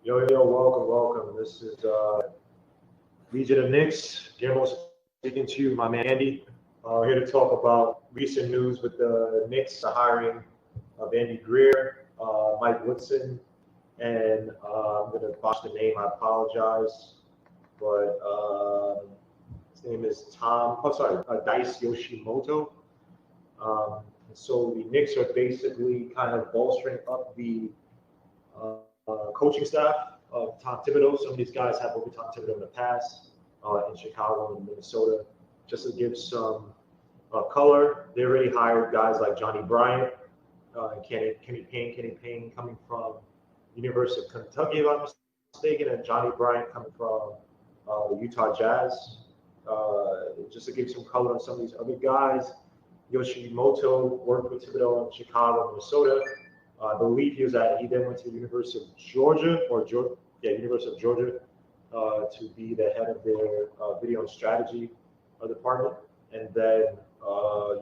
Welcome. This is Legion of Knicks. Guillermo speaking to you, my man Andy. Here to talk about recent news with the Knicks, the hiring of Andy Greer, Mike Woodson, and I'm going to botch the name. I apologize, but his name is Dice Yoshimoto. So the Knicks are basically kind of bolstering up the coaching staff of Tom Thibodeau. Some of these guys have worked with Tom Thibodeau in the past in Chicago and Minnesota. Just to give some color, they already hired guys like Johnny Bryant and Kenny Payne coming from University of Kentucky, if I'm not mistaken, and Johnny Bryant coming from the Utah Jazz. Just to give some color on some of these other guys, Yoshimoto worked with Thibodeau in Chicago and Minnesota. I believe he then went to the University of Georgia, University of Georgia, to be the head of their video and strategy department. And then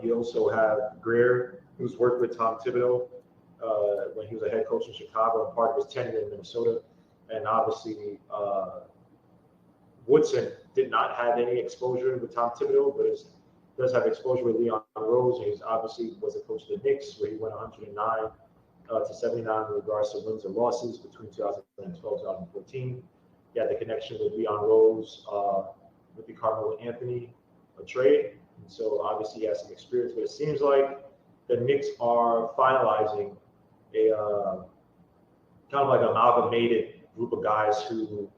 you also have Greer, who's worked with Tom Thibodeau when he was a head coach in Chicago and part of his tenure in Minnesota. And obviously, Woodson did not have any exposure with Tom Thibodeau, but does have exposure with Leon Rose. And he's obviously was a coach of the Knicks, where he went 109 to 79 in regards to wins and losses between 2012 and 2014. He had the connection with Leon Rose with the Carmelo Anthony trade. And so obviously he has some experience, but it seems like the Knicks are finalizing a kind of like an amalgamated group of guys who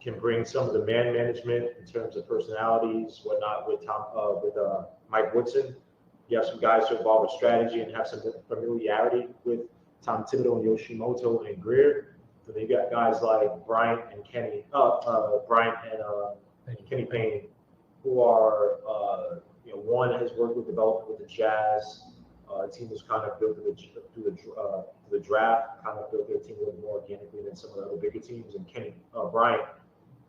can bring some of the man management in terms of personalities, whatnot, with Mike Woodson. You have some guys who are involved with strategy and have some familiarity with Tom Thibodeau and Yoshimoto and Greer. So then you got guys like Bryant and Kenny Payne, who are one has worked with development with the Jazz. Team was kind of built through the draft, kind of built their team a little more organically than some of the other bigger teams. And Kenny Bryant,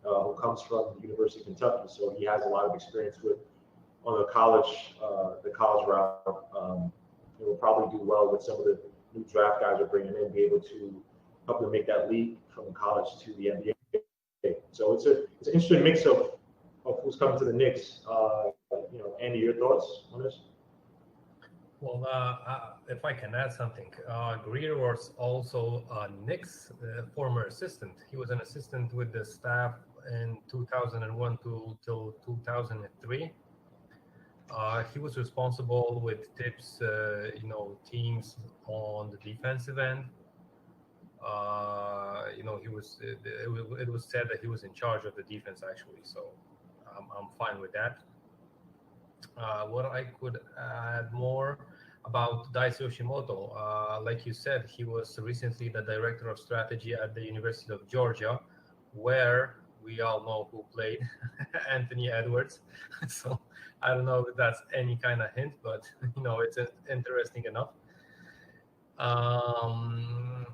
who comes from the University of Kentucky, so he has a lot of experience on the college route. He will probably do well with some of the new draft guys are bringing in, be able to help them make that leap from college to the NBA. So it's an interesting mix of who's coming to the Knicks. Andy, your thoughts on this? Well, if I can add something, Greer was also a Knicks former assistant. He was an assistant with the staff in 2001 till 2003. He was responsible with Thibs, teams on the defensive end. He was. It was said that he was in charge of the defense actually. So I'm fine with that. What I could add more about Dice Yoshimoto, like you said, he was recently the director of strategy at the University of Georgia, where we all know who played Anthony Edwards. So I don't know if that's any kind of hint, but it's interesting enough.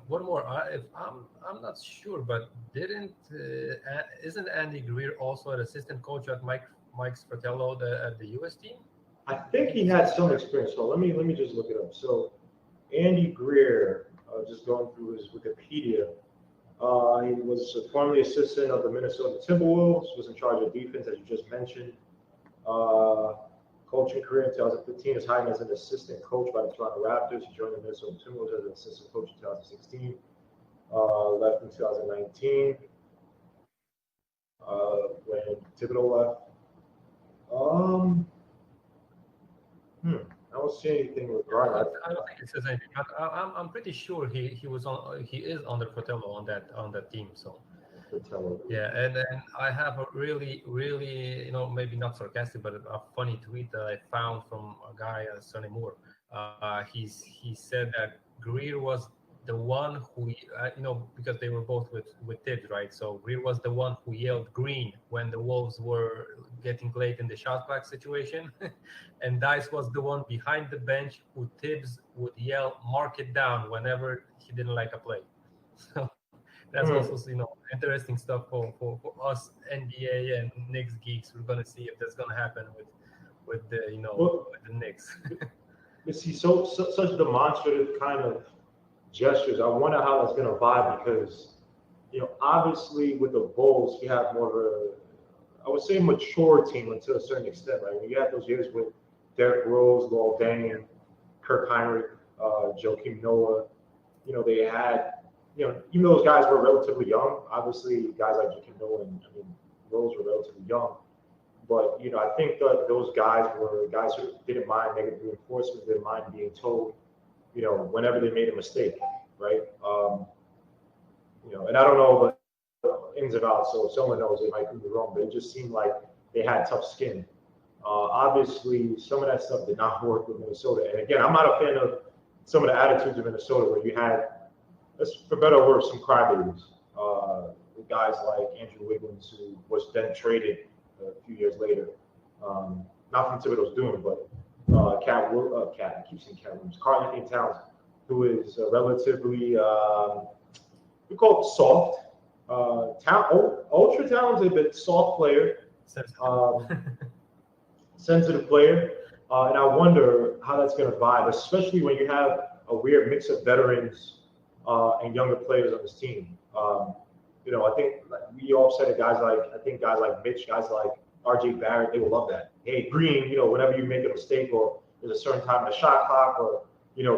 One more. I'm not sure, but isn't Andy Greer also an assistant coach at Mike's Fratello at the US team? I think he had some experience. So let me just look it up. So Andy Greer, just going through his Wikipedia, he was formerly assistant of the Minnesota Timberwolves, was in charge of defense, as you just mentioned. Coaching career in 2015 is hired as an assistant coach by the Toronto Raptors. He joined the Minnesota Timberwolves as an assistant coach in 2016. Left in 2019 when Thibodeau left. I don't see anything regarding that. I don't think it says anything, but I'm pretty sure he is under Fratello on that team. So Fratello. Yeah, and then I have a really maybe not sarcastic, but a funny tweet that I found from a guy, Sonny Moore. He said that Greer was the one who, because they were both with Thibs, right? So Greer was the one who yelled green when the Wolves were getting late in the shot clock situation. And Dice was the one behind the bench who Thibs would yell, mark it down whenever he didn't like a play. So that's also, interesting stuff for us NBA and Knicks geeks. We're going to see if that's going to happen with the Knicks. You see, such demonstrative kind of gestures. I wonder how that's going to vibe because obviously with the Bulls, you have more of I would say, mature team to a certain extent, right? When you have those years with Derrick Rose, Lowell Daniel, Kirk Heinrich, Joakim Noah, they had, even those guys were relatively young. Obviously, guys like Joakim Noah and Rose were relatively young. But, I think that those guys were guys who didn't mind negative reinforcement, didn't mind being told, whenever they made a mistake, right? And I don't know the ins and outs, so if someone knows, they might be wrong, but it just seemed like they had tough skin. Obviously, some of that stuff did not work with Minnesota. And again, I'm not a fan of some of the attitudes of Minnesota where you had, for better or worse, some crybabies. With guys like Andrew Wiggins, who was then traded a few years later. Not from Thibodeau's doing, but I keep saying Cat Williams, Karl Anthony Towns, who is relatively, we call it soft, ultra talented, but soft player, sensitive player. And I wonder how that's going to vibe, especially when you have a weird mix of veterans and younger players on this team. I think we all said it, guys like Mitch, guys like RJ Barrett, they will love that. Hey, Green, whenever you make a mistake or there's a certain time in the shot clock or,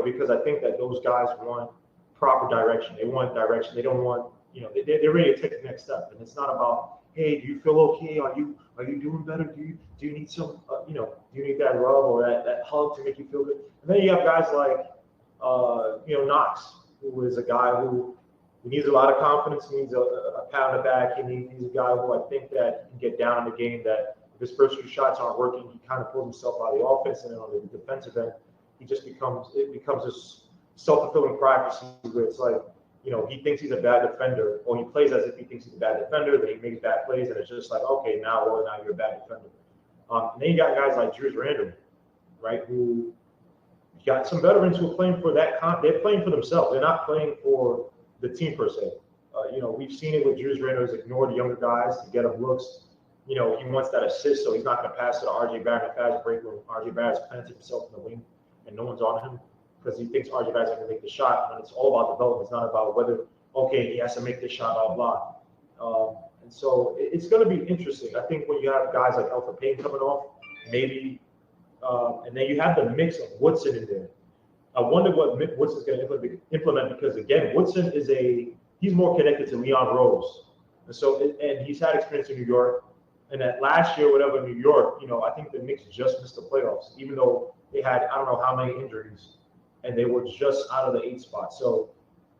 because I think that those guys want proper direction. They want direction. They don't want, they're ready to take the next step. And it's not about, hey, do you feel okay? Are you doing better? Do you need some, do you need that rub or that hug to make you feel good? And then you have guys like, Knox, who is a guy who needs a lot of confidence. He needs a pat on the back. He's a guy who I think that can get down in the game, that if his first few shots aren't working, he kind of pulls himself out of the offense. And then on the defensive end, it becomes this self-fulfilling prophecy where it's like, he thinks he's a bad defender, or he plays as if he thinks he's a bad defender, then he makes bad plays, and it's just like, okay, now you're a bad defender. And then you got guys like Julius Randle, right, who got some veterans who are playing for that. They're playing for themselves. They're not playing for the team per se. We've seen it with Julius Randle. He's ignored the younger guys to get him looks. He wants that assist, so he's not going to pass it to RJ Barrett in a fast break when RJ Barrett's planted himself in the wing and no one's on him, because he thinks RJ Barrett's going to make the shot. And it's all about development. It's not about whether, okay, he has to make this shot, blah, blah. And so it's going to be interesting. I think when you have guys like Elfrid Payton coming off, maybe, and then you have the mix of Woodson in there. I wonder what Woodson's going to implement, because, again, Woodson he's more connected to Leon Rose. And so, and he's had experience in New York. And that last year, whatever, New York, I think the Knicks just missed the playoffs, even though they had, I don't know how many injuries, and they were just out of the 8th spot. So,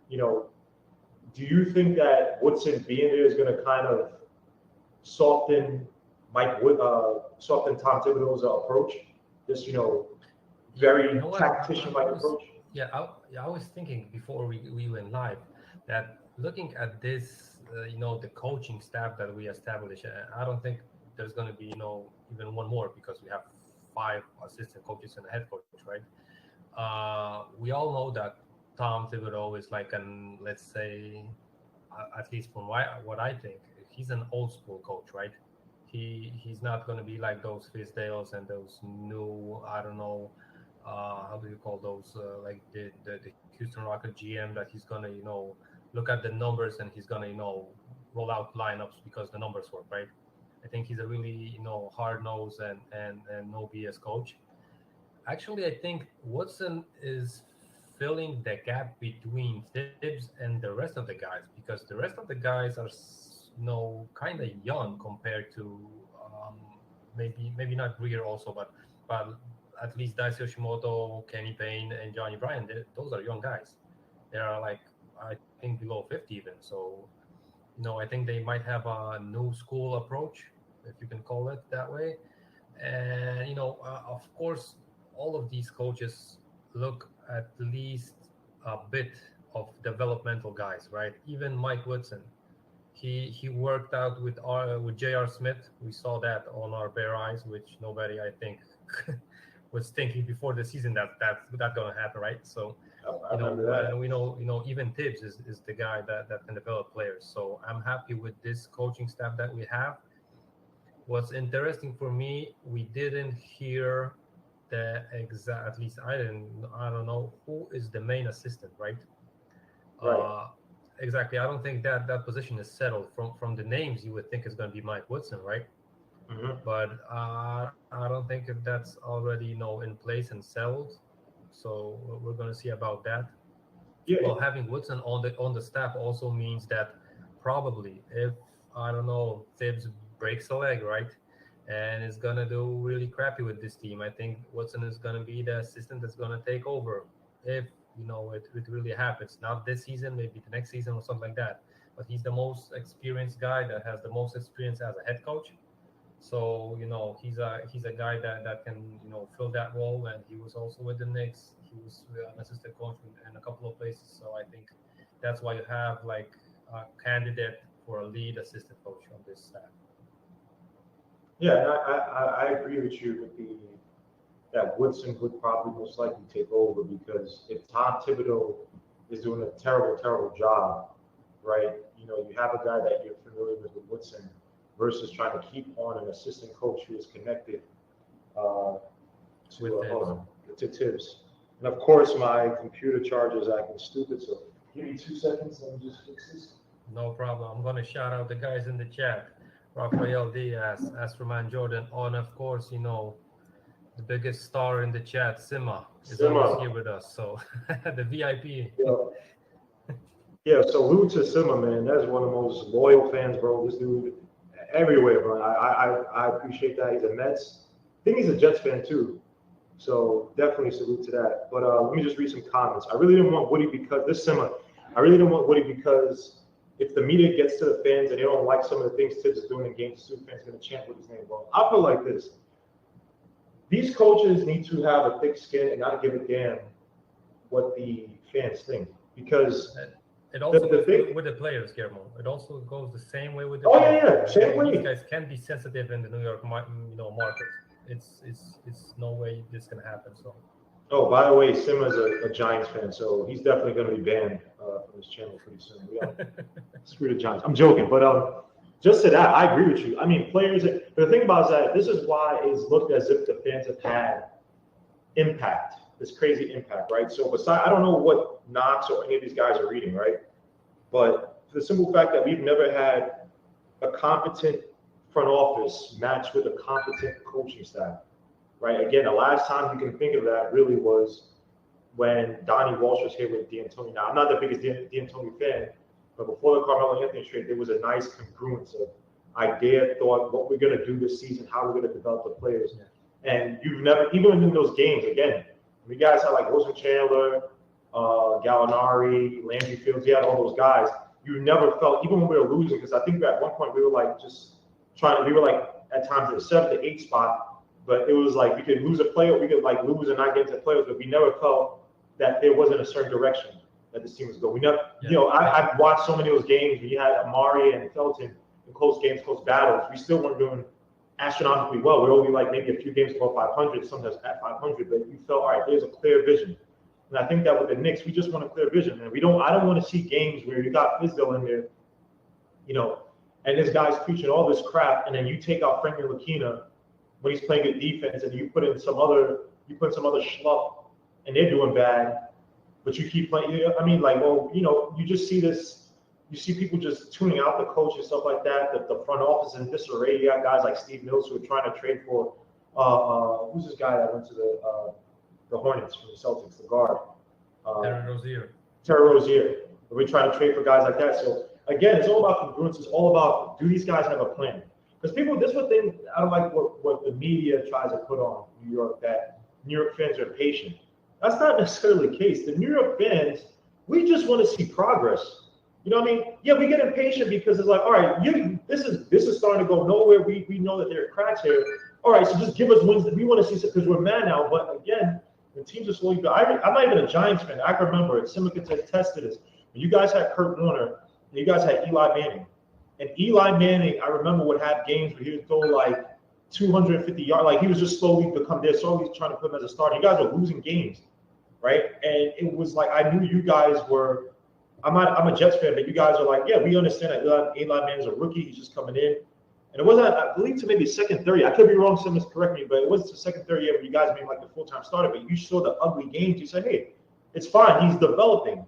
do you think that Woodson being there is going to kind of soften soften Tom Thibodeau's approach? This, very tactician-like approach? Yeah, I was thinking before we went live that looking at this, the coaching staff that we established, I don't think there's going to be, even one more, because we have 5 assistant coaches and a head coach, right? We all know that Tom Thibodeau is like let's say, at least from what I think, he's an old school coach, right? He's not going to be like those Fizdales and those new, I don't know, how do you call those, like the Houston Rockets GM, that he's going to, look at the numbers and he's going to, roll out lineups because the numbers work, right? I think he's a really, hard-nosed and no BS coach. Actually, I think Woodson is filling the gap between Thibs and the rest of the guys, because the rest of the guys are, kind of young compared to maybe not Greer also, but at least Dice Yoshimoto, Kenny Payne, and Johnny Bryan. Those are young guys. They are like, I think, below 50 even. So, I think they might have a new school approach, if you can call it that way. And of course, all of these coaches look at least a bit of developmental guys, right? Even Mike Woodson, he worked out with J.R. Smith. We saw that on our bare eyes, which nobody, I think, was thinking before the season that's going to happen, right? So, and we know even Thibs is the guy that can develop players. So I'm happy with this coaching staff that we have. What's interesting for me, we didn't hear the exact, at least I don't know who is the main assistant, right? Right. exactly. I don't think that position is settled. From the names, you would think it's going to be Mike Woodson, right? Mm-hmm. But I don't think if that's already in place and settled. So we're going to see about that. Yeah, Well, having Woodson on the staff also means that probably if I don't know Thibs breaks a leg, right, and is gonna do really crappy with this team, I think Woodson is gonna be the assistant that's gonna take over if it really happens. Not this season, maybe the next season or something like that. But he's the most experienced guy that has the most experience as a head coach. So he's a guy that can fill that role, and he was also with the Knicks. He was an assistant coach in a couple of places. So I think that's why you have like a candidate for a lead assistant coach on this staff. yeah, and I agree with you with that Woodson would probably most likely take over because if Tom Thibodeau is doing a terrible, terrible job, right? You have a guy that you're familiar with Woodson versus trying to keep on an assistant coach who is connected to Tibbs. And of course, my computer charger is acting stupid, so give me 2 seconds. Let me just fix this. No problem. I'm going to shout out the guys in the chat. Rafael Diaz, Astroman Jordan, and of course, the biggest star in the chat, Sima, is always here with us. So the VIP. Yeah, salute to Sima, man. That's one of the most loyal fans, bro. This dude, everywhere, bro. I appreciate that. He's a Mets. I think he's a Jets fan too. So definitely salute to that. But let me just read some comments. I really didn't want Woody because this Sima. I really didn't want Woody because if the media gets to the fans and they don't like some of the things Thibs is doing in games, the fans are going to chant Woody's name. Well, I feel like this. These coaches need to have a thick skin and not give a damn what the fans think because it also goes with the players, Guillermo. It also goes the same way with the players. Yeah, same way. These guys can be sensitive in the New York market. It's no way this can happen. So. Oh, by the way, Sima's a Giants fan, so he's definitely going to be banned from this channel pretty soon. Screw the Giants. I'm joking, but just to that, I agree with you. I mean, players. The thing about it is that this is why it's looked as if the fans have had impact, this crazy impact, right? So besides, I don't know what Knox or any of these guys are reading, right? But the simple fact that we've never had a competent front office matched with a competent coaching staff, right? Again, the last time you can think of that really was when Donnie Walsh was here with D'Antoni. Now, I'm not the biggest D'Antoni fan, but before the Carmelo Anthony trade, there was a nice congruence of idea, thought, what we're going to do this season, how we're going to develop the players. Yeah. And you've never, even in those games, again, you guys had like Wilson Chandler, Gallinari, Landry Fields, you had all those guys. You never felt, even when we were losing, because I think at one point we were like just we were like at times at the 7th to 8th spot, but it was like we could lose a player, we could like lose and not get into playoffs, but we never felt that there wasn't a certain direction that this team was going. We never, I've watched so many of those games where you had Amari and Felton in close games, close battles. We still weren't doing astronomically well. We were only like maybe a few games above 500, sometimes at 500, but you felt, all right, there's a clear vision. And I think that with the Knicks, we just want a clear vision, man. I don't want to see games where you got Fizdale in there, and this guy's preaching all this crap, and then you take out Frank Ntilikina when he's playing good defense, and you put in some other schluff, and they're doing bad, but you keep playing. I mean, like, well, you just see this. You see people just tuning out the coach and stuff like that. The front office in disarray. You got guys like Steve Mills who are trying to trade for who's this guy that went to the Hornets from the Celtics, the guard. Terry Rozier. We're trying to trade for guys like that. So again, it's all about congruence. It's all about, do these guys have a plan? Because people, this is what thing I don't like what the media tries to put on New York, that New York fans are patient. That's not necessarily the case. The New York fans, we just want to see progress. You know what I mean? Yeah, we get impatient because it's like, all right, this is starting to go nowhere. We know that there are cracks here. All right, so just give us wins that we want to see because we're mad now. But again, the teams are slowly. I'm not even a Giants fan. I can remember it. Sima could attest to this. When you guys had Kurt Warner, and you guys had Eli Manning. And Eli Manning, I remember would have games where he would throw like 250 yards. Like he was just slowly slowly trying to put him as a starter. You guys were losing games, right? And it was like I knew you guys were. I'm a Jets fan, but you guys are like, yeah, we understand that Eli Manning's a rookie. He's just coming in. And it wasn't, I believe, to maybe second, third year. I could be wrong, Simmons, correct me, but it wasn't the second, third year where you guys made like the full-time starter, but you saw the ugly games. You said, hey, it's fine. He's developing.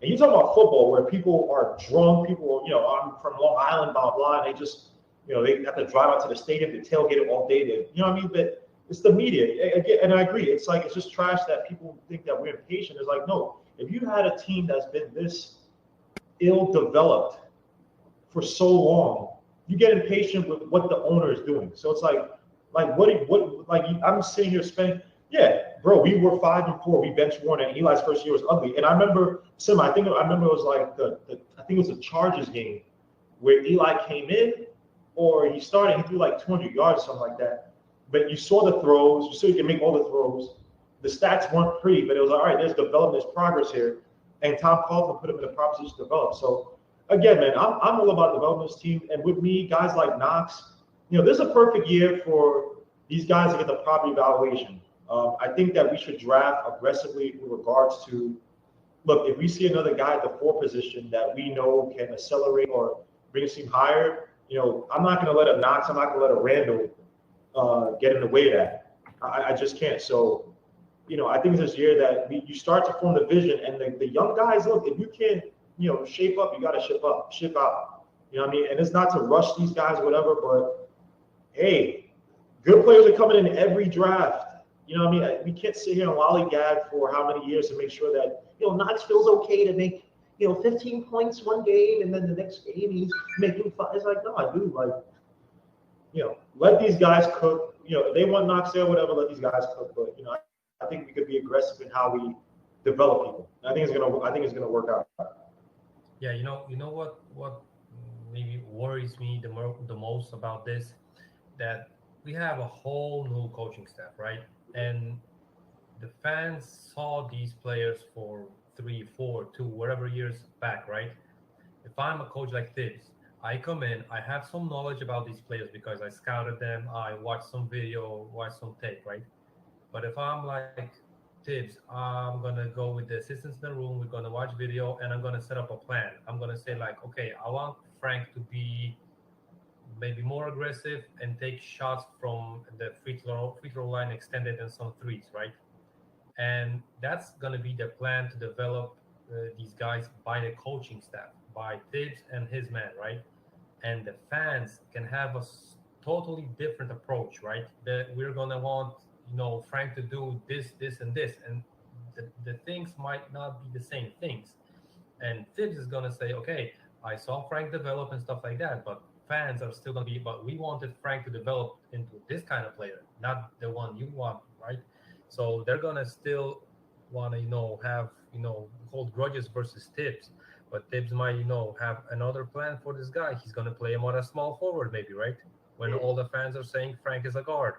And you talk about football where people are drunk, people, I'm from Long Island, blah, blah, and they just, they have to drive out to the stadium to tailgate it all day. You know what I mean? But it's the media. Again, and I agree. It's like, it's just trash that people think that we're impatient. It's like, no, if you had a team that's been this ill-developed for so long, you get impatient with what the owner is doing. So it's like I'm sitting here spending, bro, we were 5-4. We benched Warner, and Eli's first year was ugly. And I remember, I remember it was like I think it was the Chargers game where Eli came in, or he started, he threw like 200 yards or something like that. But you saw the throws, you saw he can make all the throws. The stats weren't pretty, but it was like, all right, there's development, there's progress here. And Tom Coughlin put him in the proper position to develop. So again, man, I'm all about developing this team. And with me, guys like Knox, this is a perfect year for these guys to get the proper evaluation. I think that we should draft aggressively in regards to, look, if we see another guy at the 4 position that we know can accelerate or bring his team higher, I'm not going to let a Knox, I'm not going to let a Randall get in the way of that. I just can't. So, I think this year that you start to form the vision, and the young guys, look, if you can't, shape up, you got to ship out. You know what I mean? And it's not to rush these guys or whatever, but hey, good players are coming in every draft. You know what I mean? We can't sit here and lollygag for how many years to make sure that, Knox feels okay to make, 15 points one game, and then the next game he's making 5. It's like, no, dude, like, let these guys cook. If they want Knox there, whatever, let these guys cook. But, I think we could be aggressive in how we develop people. I think it's gonna work out. Yeah, you know what maybe worries me the most about this, that we have a whole new coaching staff, right? And the fans saw these players for 3, 4, 2, whatever years back, right? If I'm a coach like Thibs, I come in, I have some knowledge about these players because I scouted them, I watched some video, watched some tape, right? But if I'm like Thibs, I'm gonna go with the assistants in the room, we're gonna watch video, and I'm gonna set up a plan. I'm gonna say like, okay, I want Frank to be maybe more aggressive and take shots from the free throw line extended and some threes, right? And that's going to be the plan to develop these guys by the coaching staff, by Thibs and his man, right? And the fans can have a totally different approach, right? That we're going to want, Frank to do this, this, and this, and the things might not be the same things. And Thibs is going to say, okay, I saw Frank develop and stuff like that, but fans are still going to be, but we wanted Frank to develop into this kind of player, not the one you want, right? So they're going to still want to, have, hold grudges versus Thibs. But Thibs might, have another plan for this guy. He's going to play him on a small forward, maybe, right? When all the fans are saying Frank is a guard.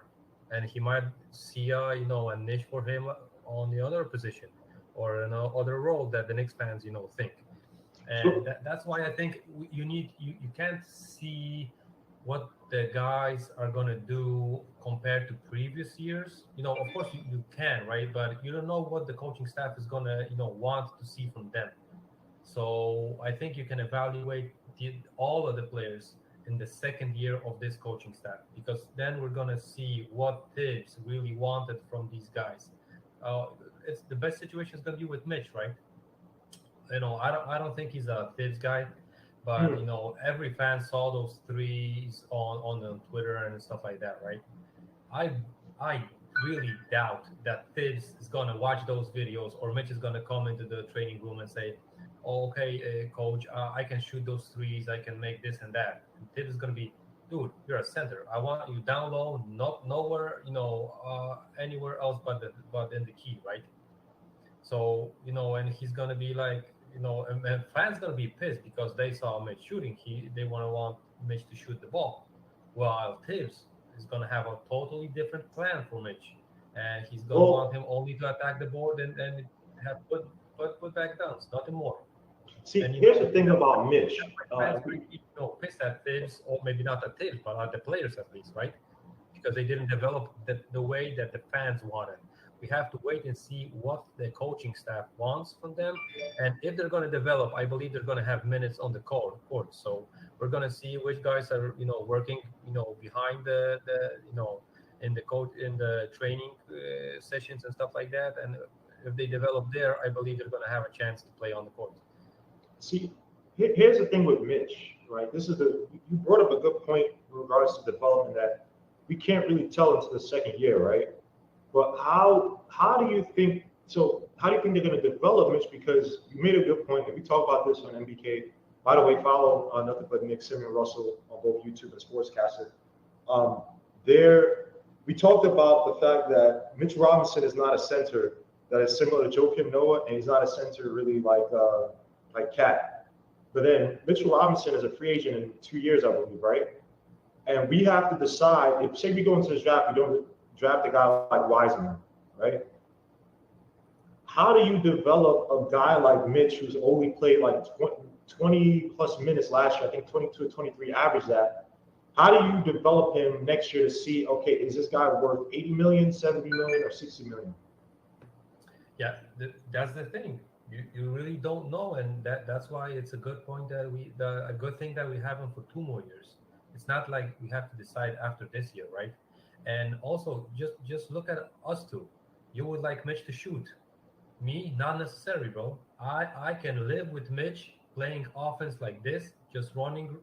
And he might see, a niche for him on the other position or another role that the Knicks fans, think. And that's why I think you can't see what the guys are going to do compared to previous years. Of course you can, right? But you don't know what the coaching staff is going to, want to see from them. So I think you can evaluate all of the players in the second year of this coaching staff, because then we're going to see what Thibs really wanted from these guys. It's the best situation is going to be with Mitch, right? I don't think he's a Thibs guy, but every fan saw those threes on Twitter and stuff like that, right? I really doubt that Thibs is gonna watch those videos, or Mitch is gonna come into the training room and say, oh, "Okay, coach, I can shoot those threes, I can make this and that." And Thibs is gonna be, "Dude, you're a center. I want you down low, not nowhere, anywhere else but in the key, right?" So and he's gonna be like. And fans gonna be pissed because they saw Mitch shooting. They want Mitch to shoot the ball. While Thibs is gonna have a totally different plan for Mitch, and he's gonna want him only to attack the board and have put back downs, nothing more. See, and here's the thing about Mitch. Fans pissed at Thibs, or maybe not at Thibs, but at the players at least, right? Because they didn't develop the way that the fans wanted. We have to wait and see what the coaching staff wants from them. And if they're going to develop, I believe they're going to have minutes on the court. So we're going to see which guys are, working, behind the in the training sessions and stuff like that. And if they develop there, I believe they're going to have a chance to play on the court. See, here's the thing with Mitch, right? You brought up a good point in regards to development that we can't really tell until the second year, right? But how do you think? So how do you think they're going to develop Mitch? Because you made a good point, and we talk about this on MBK. By the way, follow nothing but Nick, Simeon, Russell on both YouTube and Sportscaster. We talked about the fact that Mitch Robinson is not a center that is similar to Joakim Noah, and he's not a center really like Cat. But then Mitchell Robinson is a free agent in 2 years, I believe, right? And we have to decide, if say we go into this draft, we don't draft a guy like Wiseman, right? How do you develop a guy like Mitch who's only played like 20 plus minutes last year? I think 22 or 23 average that. How do you develop him next year to see, okay, is this guy worth 80 million, 70 million, or 60 million? Yeah, that's the thing. You really don't know, and that's why it's a good point that a good thing that we have him for 2 more years. It's not like we have to decide after this year, right? And also, just look at us two. You would like Mitch to shoot. Me, not necessarily, bro. I can live with Mitch playing offense like this, just running,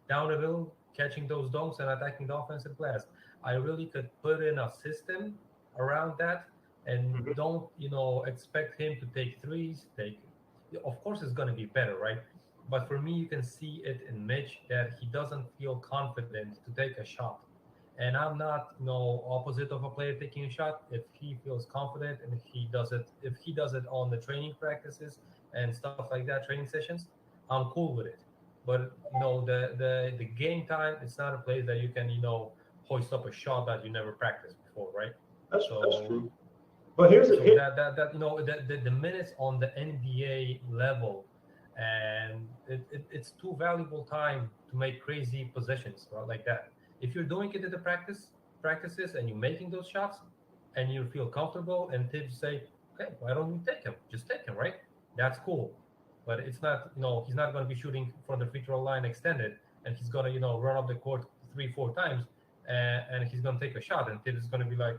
down the hill, catching those dunks and attacking the offensive glass. I really could put in a system around that and don't, expect him to take threes. Of course, it's going to be better, right? But for me, you can see it in Mitch that he doesn't feel confident to take a shot. And I'm not, opposite of a player taking a shot. If he feels confident and if he does it on the training practices and stuff like that, training sessions, I'm cool with it. But the game time, it's not a place that you can, hoist up a shot that you never practiced before, right? That's true. But here's the minutes on the NBA level, and it's too valuable time to make crazy possessions, right, like that. If you're doing it in the practices and you're making those shots and you feel comfortable and Thibs say, okay, why don't you take him? Just take him, right? That's cool. But it's not, he's not going to be shooting from the free throw line extended and he's going to, run up the court 3-4 times and he's going to take a shot and Thibs is going to be like,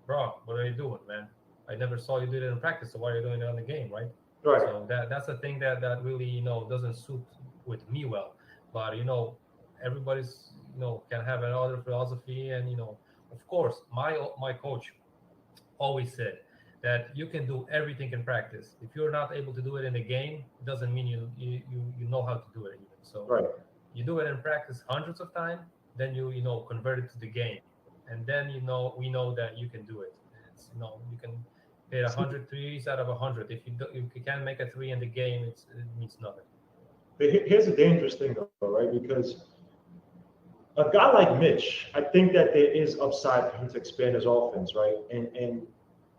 bro, what are you doing, man? I never saw you do it in practice, so why are you doing it on the game, right? Right. So that's a thing that really, doesn't suit with me well. But, everybody's, can have another philosophy. And, of course, my coach always said that you can do everything in practice. If you're not able to do it in the game, it doesn't mean you know how to do it even. So right. You do it in practice hundreds of times, then you convert it to the game. And then, we know that you can do it. It's, you can hit 100 threes out of 100. If you can't make a 3 in the game, it means nothing. But here's the dangerous thing, though, right? Because a guy like Mitch, I think that there is upside for him to expand his offense, right? And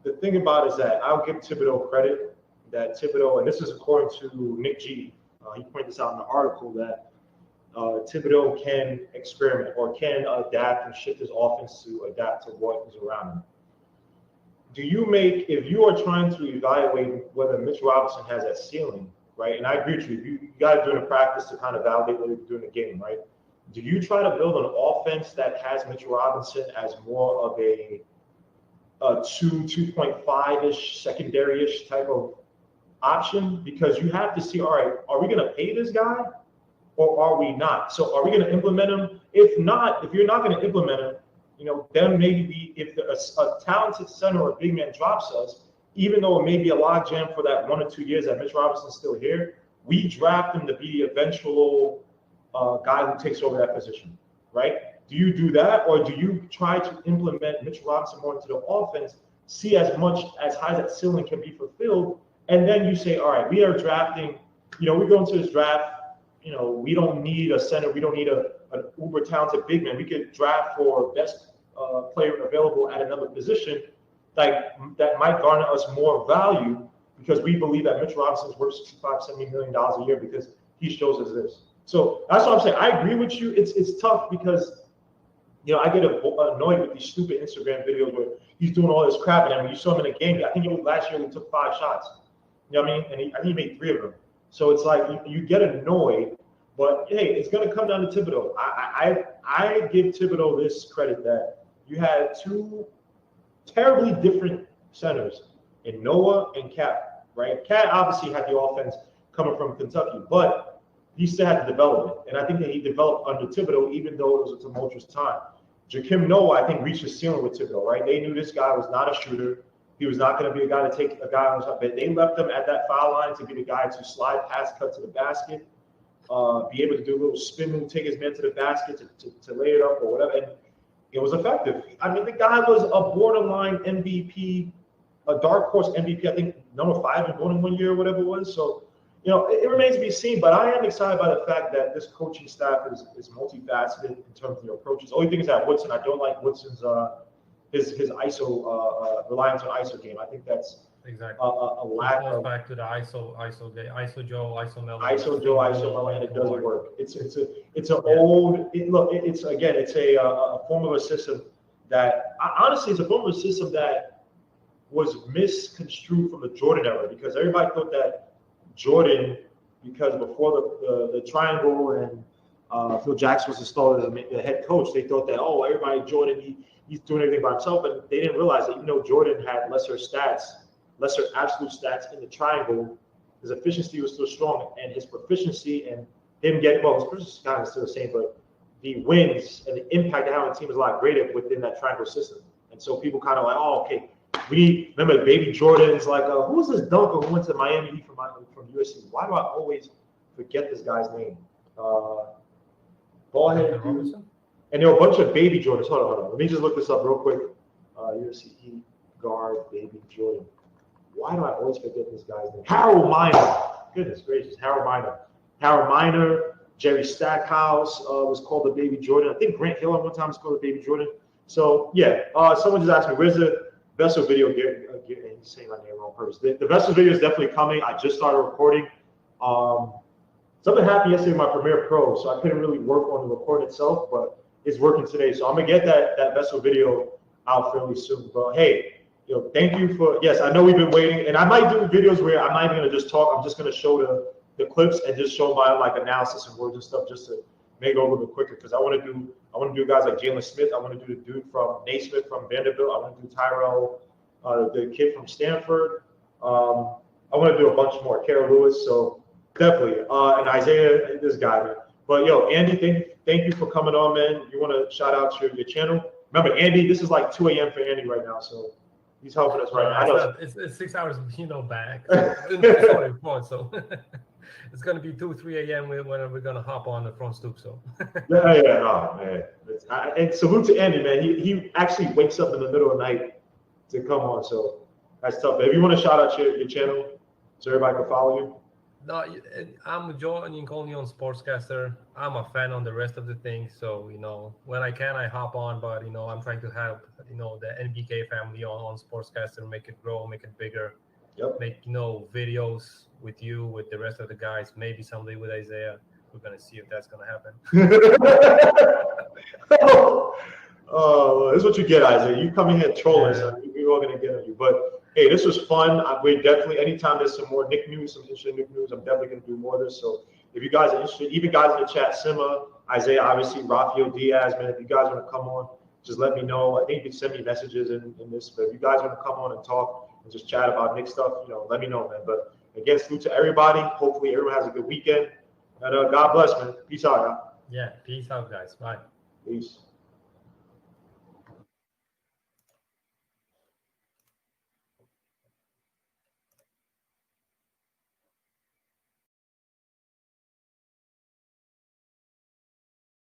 the thing about it is that I'll give Thibodeau credit that Thibodeau, and this is according to Nick G, he pointed this out in the article that Thibodeau can experiment or can adapt and shift his offense to adapt to what is around him. If you are trying to evaluate whether Mitch Robinson has that ceiling, right? And I agree with you, you got to do it in practice to kind of validate what you're doing in the game, right? Do you try to build an offense that has Mitch Robinson as more of a 2.5-ish, secondary-ish type of option? Because you have to see, all right, are we going to pay this guy or are we not? So are we going to implement him? If not, if you're not going to implement him, then maybe if a talented center or big man drops us, even though it may be a logjam for that 1 or 2 years that Mitch Robinson's still here, we draft him to be the eventual guy who takes over that position, right? Do you do that, or do you try to implement Mitch Robinson more into the offense, see as much as high as that ceiling can be fulfilled, and then you say, all right, we are drafting, we go into this draft, we don't need a center, we don't need an uber talented big man. We could draft for best player available at another position, like that might garner us more value because we believe that Mitch Robinson is worth $65-70 million a year because he shows us this. So that's what I'm saying. I agree with you. It's tough because I get annoyed with these stupid Instagram videos where he's doing all this crap, and then when you saw him in a game, I think last year he took 5 shots. You know what I mean? And I think he made 3 of them. So it's like you get annoyed, but hey, it's going to come down to Thibodeau. I give Thibodeau this credit that you had 2 terribly different centers in Noah and Cat, right? Cat obviously had the offense coming from Kentucky, but he still had to develop it. And I think that he developed under Thibodeau, even though it was a tumultuous time. Joakim Noah, I think, reached his ceiling with Thibodeau, right? They knew this guy was not a shooter. He was not going to be a guy to take a guy on top. But they left him at that foul line to be the guy to slide pass, cut to the basket, be able to do a little spin move, take his man to the basket to lay it up or whatever. And it was effective. I mean, the guy was a borderline MVP, a dark horse MVP, I think number 5 in more than 1 year or whatever it was. So, you know, it remains to be seen, but I am excited by the fact that this coaching staff is multifaceted in terms of their approaches. The only thing is that Woodson, I don't like Woodson's his ISO reliance on ISO game. I think that's exactly a lack it goes of back to the ISO game, ISO Joe, ISO Melo. ISO Joe, ISO Melo, and it doesn't work. It's an old it's a formula system that honestly it's a formula system that was misconstrued from the Jordan era, because everybody thought that Jordan, because before the triangle and Phil Jackson was installed as the head coach, they thought that, oh, everybody Jordan, he's doing everything by himself, and they didn't realize that even though Jordan had lesser absolute stats in the triangle, his efficiency was still strong, and his proficiency and him getting, well, his proficiency is kind of still the same, but the wins and the impact of having a team is a lot greater within that triangle system. And so people kind of like, oh, okay, remember Baby Jordan's like, who was this dunker who went to Miami from USC? Why do I always forget this guy's name? Ballhead. And there were a bunch of Baby Jordans. Hold on. Let me just look this up real quick. USC guard Baby Jordan. Why do I always forget this guy's name? Harold Miner. Goodness gracious, Harold Miner. Harold Miner. Jerry Stackhouse was called the Baby Jordan. I think Grant Hill at one time was called the Baby Jordan. So yeah, someone just asked me, where's the Vessel video? He's saying my name on purpose. The Vessel video is definitely coming. I just started recording. Something happened yesterday with my Premiere Pro, so I couldn't really work on the recording itself, but it's working today. So I'm gonna get that Vessel video out fairly soon. But hey, thank you for, yes, I know we've been waiting, and I might do videos where I'm not even gonna just talk. I'm just gonna show the clips and just show my like analysis and words and stuff, just to make it a little bit quicker, because I want to do guys like Jalen Smith. I want to do the dude from Naismith from Vanderbilt. I want to do Tyrell, the kid from Stanford. I want to do a bunch more. Carol Lewis. So definitely, and Isaiah, this guy, man. But Andy, thank you for coming on, man. You want to shout out your channel? Remember, Andy, this is like 2 a.m. for Andy right now, so he's helping us right now. I know it's 6 hours, back. So it's gonna be 2, 3 a.m. when we're gonna hop on the front stoop. So no, man. And salute to Andy, man. He actually wakes up in the middle of the night to come on, so that's tough. But if you want to shout out your channel so everybody can follow you. No, I'm joining only on Sportscaster. I'm a fan on the rest of the things, so when I can, I hop on. But I'm trying to have the NBK family on Sportscaster, make it grow, make it bigger. Yep. Make videos with you, with the rest of the guys. Maybe someday with Isaiah. We're gonna see if that's gonna happen. Oh, this is what you get, Isaiah. You come in here trolling, so we're all gonna get on you. But hey, this was fun. We're definitely, anytime there's some more Nick news, some interesting Nick news, I'm definitely gonna do more of this. So if you guys are interested, even guys in the chat, Sima, Isaiah, obviously, Rafael Diaz, man, if you guys want to come on, just let me know. I think you can send me messages in this, but if you guys want to come on and talk and just chat about Nick stuff, let me know, man. But again, salute to everybody. Hopefully everyone has a good weekend. And God bless, man. Peace out, y'all. Yeah, peace out, guys. Bye. Peace.